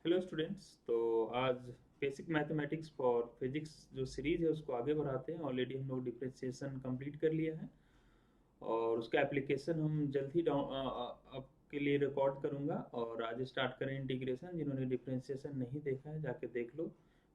Hello students. तो आज basic mathematics for physics जो सीरीज है उसको आगे बढ़ाते हैं। ऑलरेडी हम लोग डिफरेंशिएशन कंप्लीट कर लिया है और उसका एप्लीकेशन हम जल्द ही आपके लिए रिकॉर्ड करूंगा। और आज स्टार्ट करें इंटीग्रेशन। जिन्होंने डिफरेंशिएशन नहीं देखा है जाके देख लो।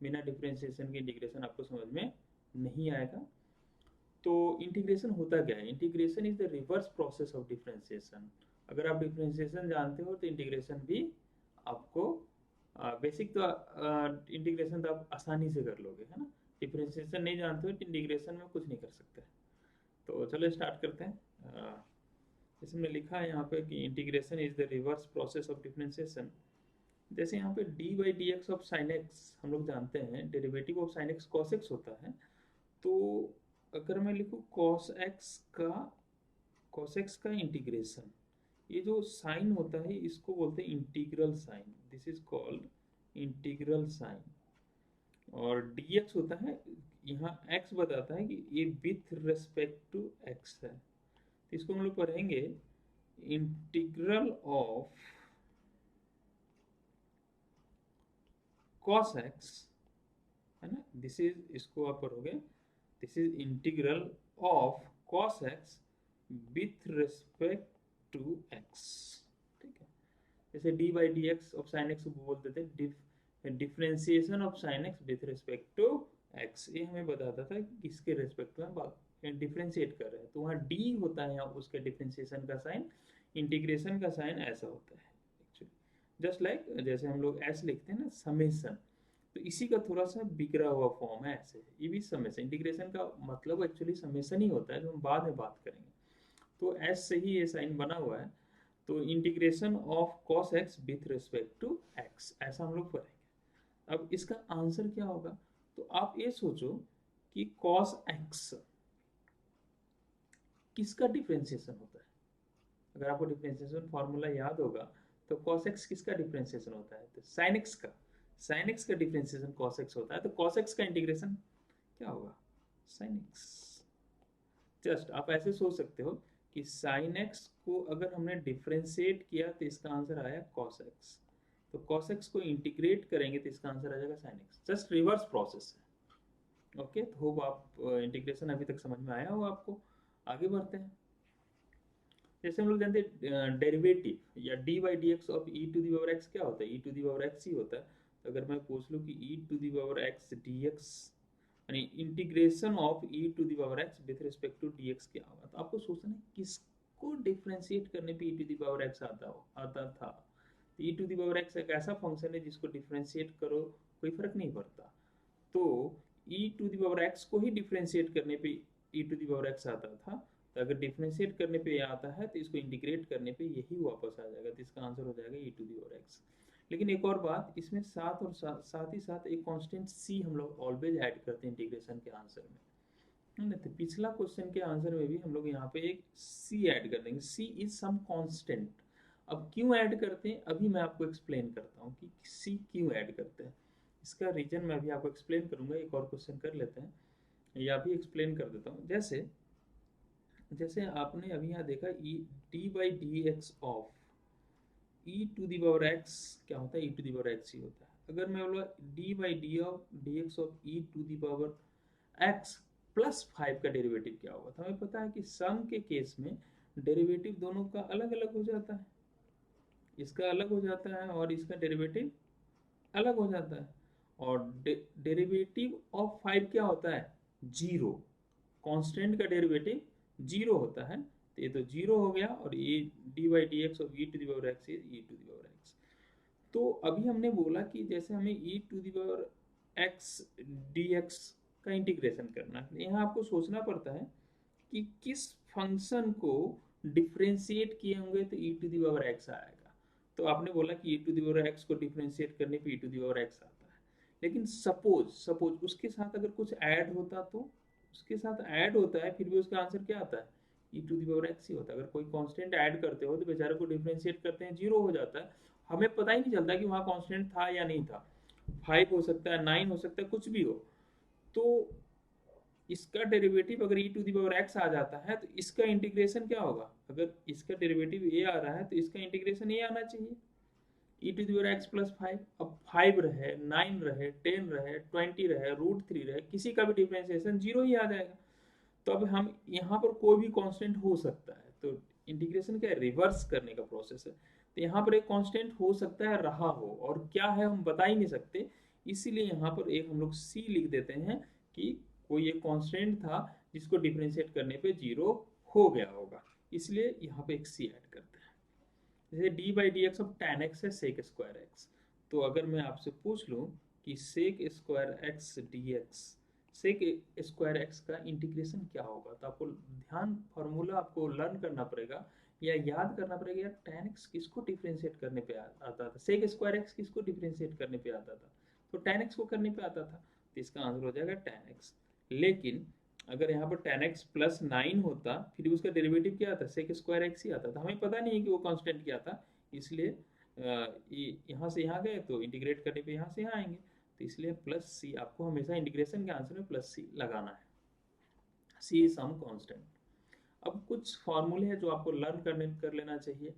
बिना डिफरेंशिएशन के इंटीग्रेशन आपको समझ में नहीं आएगा। तो इंटीग्रेशन होता क्या है? Integration is the reverse process of differentiation. अगर आप डिफरेंशिएशन जानते हो तो इंटीग्रेशन भी आपको बेसिक तो इंटीग्रेशन तो आप आसानी से कर लोगे, है ना। डिफरेंशिएशन नहीं जानते हो तो इंटीग्रेशन में कुछ नहीं कर सकते। तो चलो स्टार्ट करते हैं। जैसे हमने लिखा है यहाँ पे कि integration is the reverse process of differentiation. जैसे यहाँ पे D by d x of sine x हम लोग जानते हैं derivative of sine x cos x होता है। तो अगर मैं लिखूँ कॉस एक्स का इंटीग्रेशन, ये जो साइन होता है इसको बोलते हैं integral sign. This is called integral sign. और dx होता है, यहाँ x बताता है कि ये विथ रेस्पेक्ट टू x है। तो इसको हम लोग पढ़ेंगे इंटीग्रल ऑफ cos x, है ना। दिस इज, इसको आप पढ़ोगे, this is integral of cos x with respect to x। ठीक है। जैसे d by d x of sine x बोल देते हैं differentiation of sine x with respect to x. ये हमें बताता था कि किसके रेस्पेक्ट में बात डिफरेंशिएट कर रहे हैं। तो वहाँ डी होता है, यहाँ उसके डिफरेंशिएशन का साइन, इंटीग्रेशन का साइन ऐसा होता है एक्चुअली। जस्ट लाइक जैसे हम लोग एस लिखते हैं ना, समेशन, तो इसी का थोड़ा सा बिगड़ा हुआ फॉर्म है ऐसे। ये भी समेशन, इंटीग्रेशन का मतलब एक्चुअली समेशन ही होता है, जो हम बाद में बात करेंगे। तो एस से ही ये साइन बना हुआ है। तो integration of cos x with respect to x, ऐसा हम लोग करेंगे। अब इसका आंसर क्या होगा? तो आप ये सोचो कि cos x किसका डिफरेंशिएशन होता है। अगर आपको डिफरेंशिएशन फार्मूला याद होगा तो cos x किसका डिफरेंशिएशन होता है? तो sin x का। sin x का डिफरेंशिएशन cos x होता है। तो cos x का इंटीग्रेशन क्या होगा? sin x। जस्ट आप ऐसे सोच सकते हो कि sin x को अगर हमने डिफरेंशिएट किया तो इसका आंसर आया cos x। तो cos x को इंटीग्रेट करेंगे तो इसका आंसर आ जाएगा sin x। Just reverse process है। ओके, तो होप आप इंटीग्रेशन अभी तक समझ में आया हो आपको। आगे बढ़ते हैं। जैसे हम लोग जानते हैं डेरिवेटिव या d by d x of e to the power x क्या होता है? E to the power x ही होता है। तो अगर मैं पूछ लूँ कि e to the power x d x यानी integration of e to the power x with respect to d x क्या होगा, तो आपको सोचना है किसको डिफ्रेंशिएट करने पे ई टू दी पावर एक्स आता था। तो ई टू दी पावर एक्स एक ऐसा फंक्शन है जिसको डिफ्रेंशिएट करो कोई फर्क नहीं पड़ता। तो ई टू दी पावर एक्स को ही डिफ्रेंशिएट करने पे ई टू दी पावर एक्स आता था। तो अगर डिफ्रेंशिएट करने पे ये आता है तो इसको इंटीग्रेट करने पे यही वापस आ जाएगा। तो इसका आंसर हो जाएगा ई टू दी पावर एक्स। लेकिन एक और बात इसमें साथ ही साथ एक कांस्टेंट सी हम लोग ऑलवेज ऐड करते हैं इंटीग्रेशन के आंसर में, है ना। तो पिछला क्वेश्चन के आंसर में भी हम लोग यहाँ पे एक सी ऐड कर देंगे। सी इज सम कांस्टेंट। अब क्यों ऐड करते हैं अभी मैं आपको एक्सप्लेन करता हूँ कि सी क्यों ऐड करते हैं। इसका रीजन मैं अभी आपको एक्सप्लेन करूंगा। एक और क्वेश्चन कर लेते हैं या भी एक्सप्लेन कर देता हूँ। जैसे जैसे आपने अभी यहाँ देखा e d by d x of e to the power x क्या होता है? E to the power x ही होता है। अगर मैं बोला d by d x of e to the power x plus 5 का डेरिवेटिव क्या होगा? तो हमें पता है कि सम के केस में डेरिवेटिव दोनों का अलग अलग हो जाता है। इसका अलग हो जाता है और इसका डेरिवेटिव अलग हो जाता है। और डेरिवेटिव ऑफ 5 क्या होता है? जीरो। कांस्टेंट का डेरिवेटिव जीरो होता है। तो ये तो जीरो हो गया और ये d by d x of e to the power x is e to the power x. तो अभी हमने बोला कि जैसे हमें e to the power x d x का इंटीग्रेशन करना है। यहाँ आपको सोचना पड़ता है कि किस फंक्शन को डिफ्रेंशिएट किए होंगे तो ई टू दी पावर एक्स आएगा। तो आपने बोला कि e to the power x को डिफ्रेंशिएट करने पे ई टू दी पावर एक्स आता है। लेकिन सपोज सपोज उसके साथ अगर कुछ ऐड होता तो उसके साथ ऐड होता है फिर भी उसका आंसर क्या आता है? E to the power x ही होता है। अगर कोई कांस्टेंट ऐड करते हो तो बेचारे को डिफ्रेंशिएट करते हैं जीरो हो जाता है। हमें पता ही नहीं चलता कि वहाँ कांस्टेंट था या नहीं था। 5 हो सकता है, 9 हो सकता है, कुछ भी हो। तो इसका डेरिवेटिव अगर ई टू दी पावर एक्स आ जाता है तो इसका इंटीग्रेशन क्या होगा? अगर इसका डेरिवेटिव ए आ रहा है तो इसका इंटीग्रेशन ए आना चाहिए। E to the power x plus 5। अब 5 रहे, 9 रहे, 10 रहे, 20 रहे, √3 रहे, किसी का भी डिफरेंशिएशन 0 ही आ जाएगा। तो अब हम यहाँ पर कोई भी कांस्टेंट हो सकता है, तो इंटीग्रेशन क्या रिवर्स करने का प्रोसेस है। तो यहाँ पर एक कांस्टेंट हो सकता है रहा हो, और क्या है हम बता ही नहीं सकते, इसीलिए यहाँ पर एक हम लोग सी लिख देते हैं कि कोई एक कांस्टेंट था जिसको डिफरेंशिएट करने पे 0 हो गया होगा, इसलिए यहाँ पे एक सी ऐड करते हैं। जैसे d by d x of ten x है सेक स्क्वायर एक्स, तो अगर मैं आपसे पूछ लूँ कि sec square x d x, sec square x का इंटीग्रेशन क्या होगा, तो आपको ध्यान फार्मूला आपको लर्न करना पड़ेगा या याद करना पड़ेगा। यार टेन एक्स किसको डिफ्रेंशिएट करने पे आता था, सेक स्क्वायर एक्स किसको डिफ्रेंशिएट करने पे आता था, तो टेन एक्स को करने पे आता था, तो इसका आंसर हो जाएगा टेन एक्स। लेकिन अगर यहाँ पर टेन एक्स प्लस 9 होता, फिर उसका डेरिवेटिव क्या आता, सेक स्क्वायर एक्स ही आता था, हमें पता नहीं है कि वो कांस्टेंट क्या था, इसलिए यहाँ से यहाँ गए तो इंटीग्रेट करने पे यहाँ से यहाँ आएंगे, तो इसलिए प्लस सी, आपको हमेशा इंटीग्रेशन के आंसर में प्लस सी लगाना है, सी इज सम कांस्टेंट। अब कुछ फॉर्मूले हैं जो आपको लर्न कर लेना चाहिए,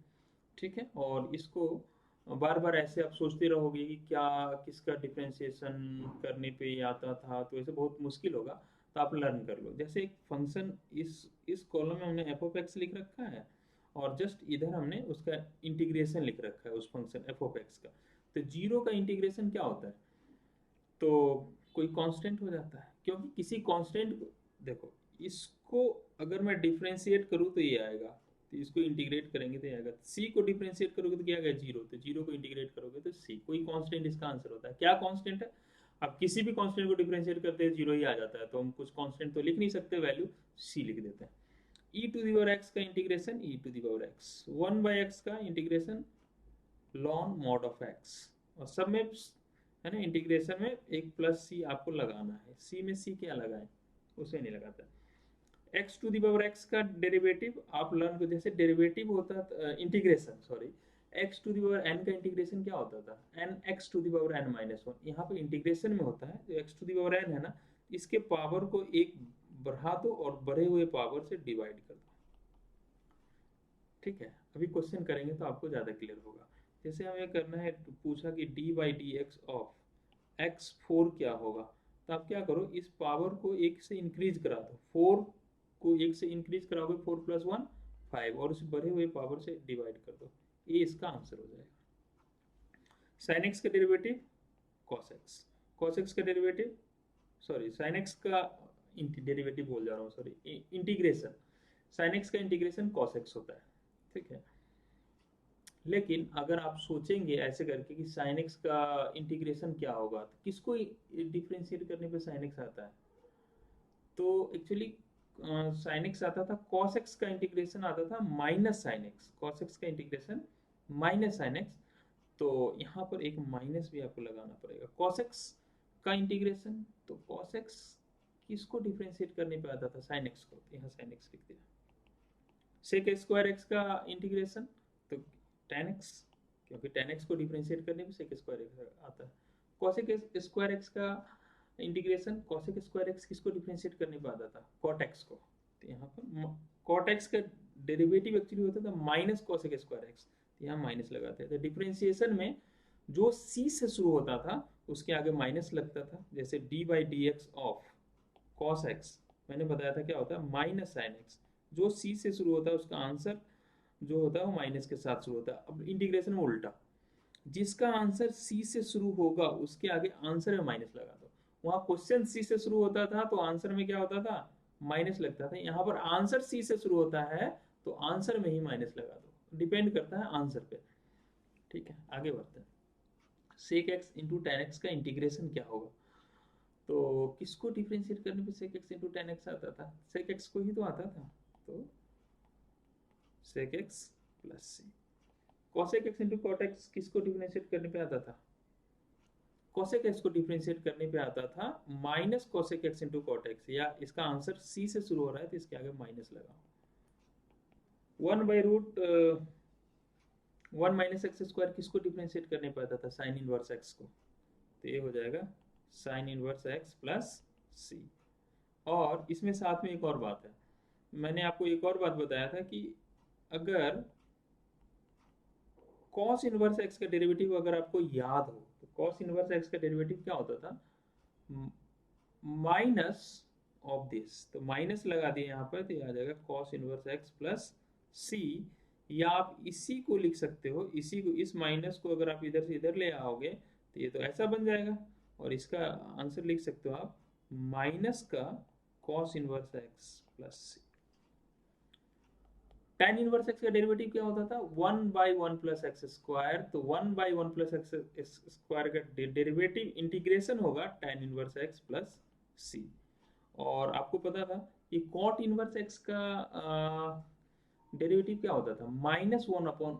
ठीक है, और इसको बार बार ऐसे आप सोचते रहोगे कि क्या किसका डिफ्रेंशिएशन करने पे ये आता था, तो ऐसे बहुत मुश्किल होगा, तो आप लर्न कर लो। जैसे एक फंक्शन इस कॉलम में हमने एफ ऑफ एक्स लिख रखा है, और जस्ट इधर हमने उसका इंटीग्रेशन लिख रखा है उस फंक्शन एफ ऑफ एक्स का, तो 0 का इंटीग्रेशन क्या होता है, तो कोई कांस्टेंट हो जाता है, क्योंकि किसी कांस्टेंट को देखो, इसको अगर मैं डिफ्रेंशिएट करूँ तो ये आएगा, तो इसको इंटीग्रेट करेंगे तो ये आएगा, सी को डिफ्रेंशिएट करोगे तो क्या आएगा 0, तो 0 को इंटीग्रेट करोगे तो सी, कोई कांस्टेंट इसका आंसर होता है। क्या कांस्टेंट है, अब किसी भी कांस्टेंट को डिफ्रेंशिएट करते हैं 0 ही आ जाता है, तो हम कुछ कांस्टेंट तो लिख नहीं सकते, वैल्यू सी लिख देते हैं। E to the power x का integration e to the power x, 1/x का integration ln mod of x, और सब में है ना, इंटीग्रेशन में एक प्लस सी आपको लगाना है, सी में सी क्या लगाएं, उसे नहीं लगाता। X to the power x का डेरिवेटिव आप लर्न को, जैसे डेरिवेटिव होता था integration, sorry, x to the power n का इंटीग्रेशन क्या होता था, n x to the power n minus one, यहाँ पे इंटीग्रेशन में होता है, जो x to the power n है ना, इसके पावर को एक बढ़ा दो और बढ़े हुए पावर से डिवाइड कर दो, ठीक है। अभी क्वेश्चन करेंगे तो आपको ज़्यादा क्लियर होगा। जैसे हमें करना है, पूछा कि D by d x of x 4 क्या होगा, तो आप क्या करो, इस पावर को एक से इंक्रीज करा दो, 4 को एक से इंक्रीज कराओगे, 4 + 1 5, और उस बढ़े हुए पावर से डिवाइड कर दो, ये इसका आंसर हो जाएगा। साइन एक्स का derivative cos x, cos x का डेरिवेटिव, सॉरी साइन एक्स का डेरिवेटिव बोल जा रहा हूँ, सॉरी इंटीग्रेशन, साइन एक्स का इंटीग्रेशन कॉस एक्स होता है, ठीक है। लेकिन अगर आप सोचेंगे ऐसे करके कि साइन एक्स का इंटीग्रेशन क्या होगा, तो किसको डिफ्रेंशिएट करने पे साइन एक्स आता है, तो एक्चुअली साइन एक्स आता था, कॉस एक्स का इंटीग्रेशन आता था minus sine x, cos x का इंटीग्रेशन माइनस साइन एक्स, तो यहाँ पर एक माइनस भी आपको लगाना पड़ेगा। कॉस एक्स का इंटीग्रेशन, तो कॉस एक्स किसको डिफ्रेंशिएट करने पे आता था, साइन एक्स को, तो यहाँ साइन एक्स लिख दिया। सेक स्क्वायर एक्स का इंटीग्रेशन, तो टेन एक्स, क्योंकि टेन एक्स को डिफ्रेंशिएट करने में सेक स्क्वायर एक्स आता है। कॉसेक स्क्वायर एक्स का इंटीग्रेशन, कॉसेक स्क्वायर एक्स किसको डिफ्रेंशिएट करने पे आता था, कॉट एक्स को, तो यहाँ पर कॉट एक्स का डेरिवेटिव एक्चुअली होता था माइनस कॉसेक स्क्वायर एक्स, तो यहाँ माइनस लगाते थे। डिफ्रेंशिएशन में जो सी से शुरू होता था उसके आगे माइनस लगता था, जैसे d by d x of cos x, मैंने बताया था क्या होता है माइनस साइन एक्स, जो सी से शुरू होता है उसका आंसर जो होता है वो माइनस के साथ शुरू होता है। अब इंटीग्रेशन में उल्टा, जिसका आंसर सी से शुरू होगा उसके आगे आंसर में माइनस लगा दो, वहां क्वेश्चन सी से शुरू होता था तो आंसर में क्या होता था, माइनस लगता था, यहाँ पर आंसर सी से शुरू होता है तो आंसर में ही माइनस लगा दो, डिपेंड करता है आंसर पे, ठीक है। आगे बढ़ते हैं, sec x into tan x का इंटीग्रेशन क्या होगा, तो किसको डिफ्रेंशिएट करने पे sec x into tan x आता था, सेक एक्स को ही तो आता था, तो sec x plus c. Cosec x into cot x किसको डिफरेंशिएट करने पे आता था, कॉसेक एक्स को डिफरेंशिएट करने पे आता था minus cosec x into cot x, या इसका आंसर सी से शुरू हो रहा है तो इसके आगे माइनस लगाओ। 1 माइनस एक्स स्क्वायर किसको डिफरेंशिएट करने पे आता था, साइन इनवर्स एक्स को, तो ये हो जाएगा साइन इनवर्स एक्स प्लस सी। और इसमें साथ में एक और बात है, मैंने आपको एक और बात बताया था कि अगर कॉस इनवर्स एक्स का डेरिवेटिव अगर आपको याद हो तो कॉस इनवर्स एक्स का डेरिवेटिव क्या होता था, माइनस ऑफ दिस, तो माइनस लगा दिए यहाँ पर तो ये आ जाएगा cos inverse x plus C, या आप इसी को लिख सकते हो, इसी को, इस माइनस को अगर आप इधर से इधर ले आओगे तो ये तो ऐसा बन जाएगा, और इसका आंसर लिख सकते हो आप माइनस का कॉस इनवर्स एक्स प्लस सी। tan इनवर्स एक्स का डेरिवेटिव क्या होता था, 1/1 प्लस एक्स स्क्वायर, तो 1/1 प्लस एक्स स्क्वायर का डेरिवेटिव इंटीग्रेशन होगा tan इनवर्स एक्स प्लस सी। और आपको पता था कि कॉट इनवर्स एक्स का डेरिवेटिव क्या होता था, -1 अपॉन,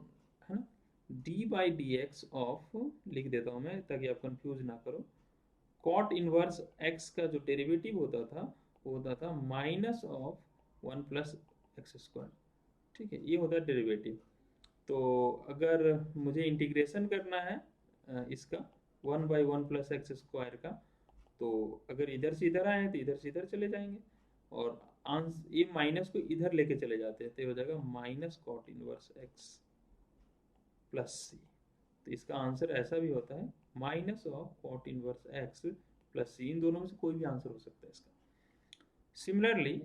है ना, D by d x of, लिख देता हूँ मैं ताकि आप कंफ्यूज ना करो, कॉट इनवर्स एक्स का जो डेरिवेटिव होता था वो होता था minus of 1 plus x square. ठीक है, ये होता है डेरिवेटिव। तो अगर मुझे इंटीग्रेशन करना है इसका 1/1 प्लस एक्स स्क्वायर का, तो अगर इधर से इधर आए तो इधर से इधर चले जाएंगे, और ये माइनस को इधर लेके चले जाते हैं तो हो जाएगा minus cot inverse x plus c. तो इसका आंसर ऐसा भी होता है minus of cot inverse x plus c, इन दोनों में से कोई भी आंसर हो सकता है इसका। सिमिलरली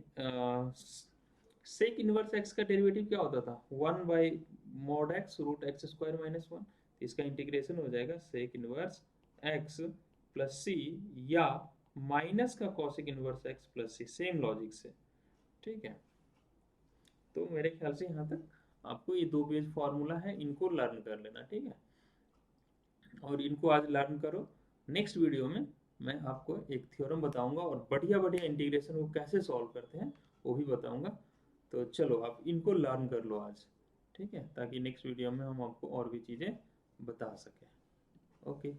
सेक इनवर्स एक्स का डेरिवेटिव क्या होता था, 1/mod x root x square minus 1, इसका इंटीग्रेशन हो जाएगा sec inverse x plus C, या माइनस का cosec inverse x plus C, same logic से। ठीक है, तो मेरे ख्याल से यहाँ तक आपको ये 2 पेज फॉर्मूला है, इनको लर्न कर लेना। ठीक है, और इनको आज लर्न करो। नेक्स्ट वीडियो में मैं आपको एक थ्योरम बताऊंगा और बढ़िया बढ़िया इंटीग्रेशन को कैसे सॉल्व करते हैं वो भी बताऊंगा। तो चलो आप इनको लर्न कर लो आज, ठीक है, ताकि नेक्स्ट वीडियो में हम आपको और भी चीज़ें बता सकें। ओके।